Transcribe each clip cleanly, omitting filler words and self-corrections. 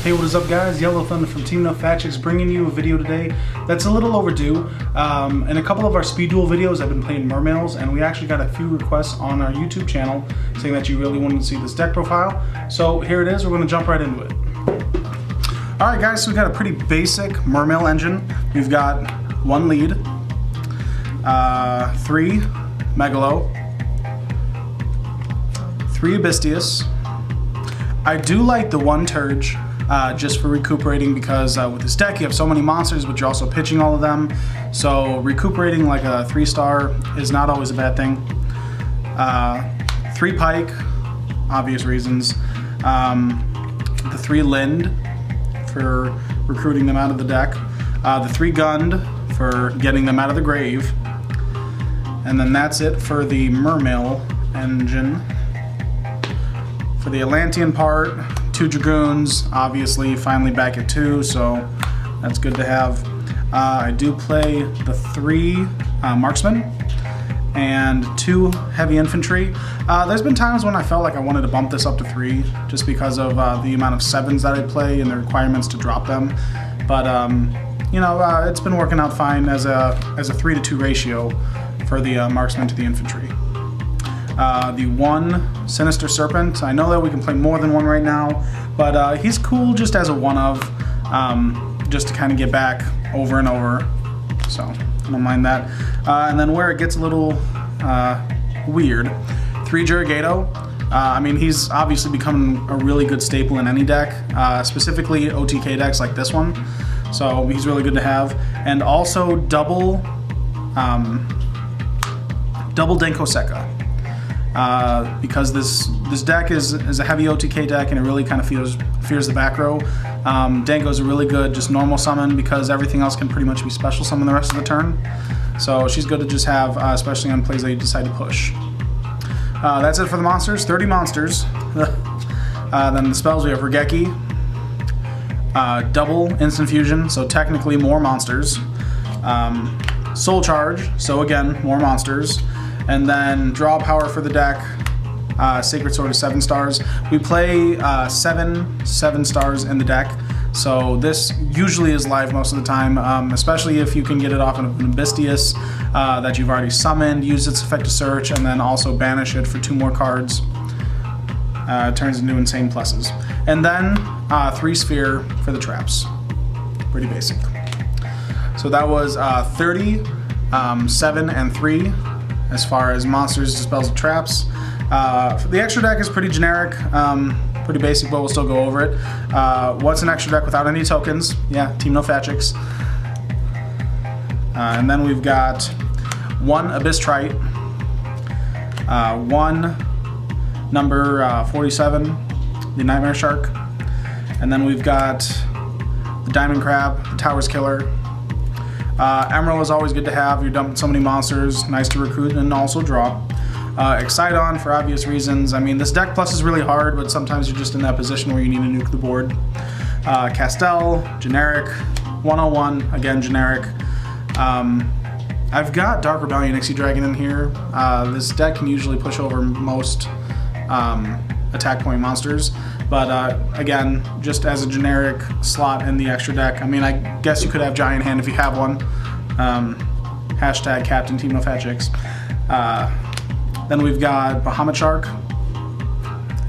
Hey, what is up guys? Yellow Thunder from Team nofatchx bringing you a video today that's a little overdue. In a couple of our speed duel videos I've been playing Mermails, and we actually got a few requests on our YouTube channel saying that you really wanted to see this deck profile. So here it is, we're going to jump right into it. Alright guys, so we got a pretty basic Mermail engine. We've got one lead, 3 Megalo, 3 Abystius. I do like the 1 Turge, just for recuperating, because with this deck you have so many monsters, but you're also pitching all of them. So recuperating like a 3-star is not always a bad thing. 3 Pike, obvious reasons. The 3 Lind for recruiting them out of the deck. The 3 Gund for getting them out of the grave. And then that's it for the Mermail engine. For the Atlantean part, 2 Dragoons, obviously finally back at 2, so that's good to have. I do play the 3 Marksmen and 2 Heavy Infantry. There's been times when I felt like I wanted to bump this up to 3 just because of the amount of 7s that I play and the requirements to drop them. But you know, it's been working out fine as a 3-to-2 ratio for the Marksmen to the Infantry. The 1 Sinister Serpent. I know that we can play more than 1 right now, but he's cool just as a 1-of, just to kind of get back over and over, so I don't mind that. And then where it gets a little weird, 3 Jurigato. I mean, he's obviously become a really good staple in any deck, specifically OTK decks like this one, so he's really good to have. And also double Denkoseka. Because this deck is a heavy OTK deck and it really kind of fears the back row. Dango's a really good just normal summon because everything else can pretty much be special summon the rest of the turn. So she's good to just have, especially on plays that you decide to push. That's it for the monsters, 30 monsters. Then the spells, we have Regeki, double Instant Fusion, so technically more monsters. Soul Charge, so again, more monsters. And then draw power for the deck, Sacred Sword is 7 stars. We play 7 stars in the deck, so this usually is live most of the time, especially if you can get it off of an Abystius that you've already summoned, use its effect to search, and then also banish it for 2 more cards. It turns into insane pluses. And then 3 Sphere for the traps. Pretty basic. So that was 30, 7, and 3. As far as monsters, dispels, and traps. The extra deck is pretty generic, pretty basic, but we'll still go over it. What's an extra deck without any tokens? Yeah, Team nofatchx. And then we've got 1 Abyss Trite, 1 number 47, the Nightmare Shark, and then we've got the Diamond Crab, the Tower's Killer. Emerald is always good to have. You're dumping so many monsters, nice to recruit and also draw. Excidon for obvious reasons. I mean, this deck plus is really hard, but sometimes you're just in that position where you need to nuke the board. Castel, generic. 101, again, generic. I've got Dark Rebellion Ixie Dragon in here. This deck can usually push over most attack point monsters, but again, just as a generic slot in the extra deck. I mean, I guess you could have Giant Hand if you have one. Hashtag Captain Team nofatchx. Then we've got Bahamut Shark,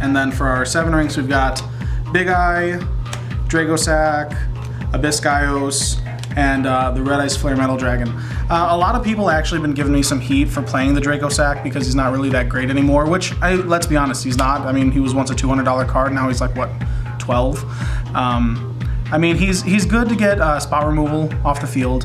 and then for our 7 ranks we've got Big Eye, Dragosac, Abyssgaios, and the Red Ice Flare Metal Dragon. A lot of people actually been giving me some heat for playing the Dragosac because he's not really that great anymore, which, let's be honest, he's not. I mean, he was once a $200 card, now he's like, what, 12? I mean, he's good to get spot removal off the field.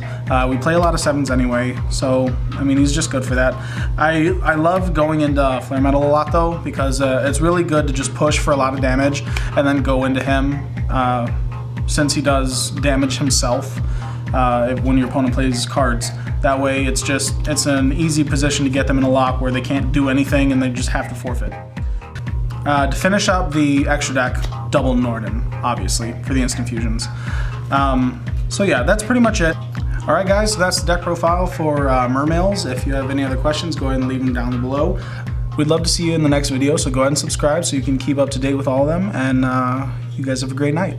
We play a lot of 7s anyway, so, I mean, he's just good for that. I love going into Flare Metal a lot, though, because it's really good to just push for a lot of damage and then go into him, since he does damage himself when your opponent plays cards. That way it's an easy position to get them in a lock where they can't do anything and they just have to forfeit. To finish up the extra deck, double Norden, obviously, for the instant fusions. So yeah, that's pretty much it. Alright guys, so that's the deck profile for Mermails. If you have any other questions, go ahead and leave them down below. We'd love to see you in the next video, so go ahead and subscribe so you can keep up to date with all of them, and you guys have a great night.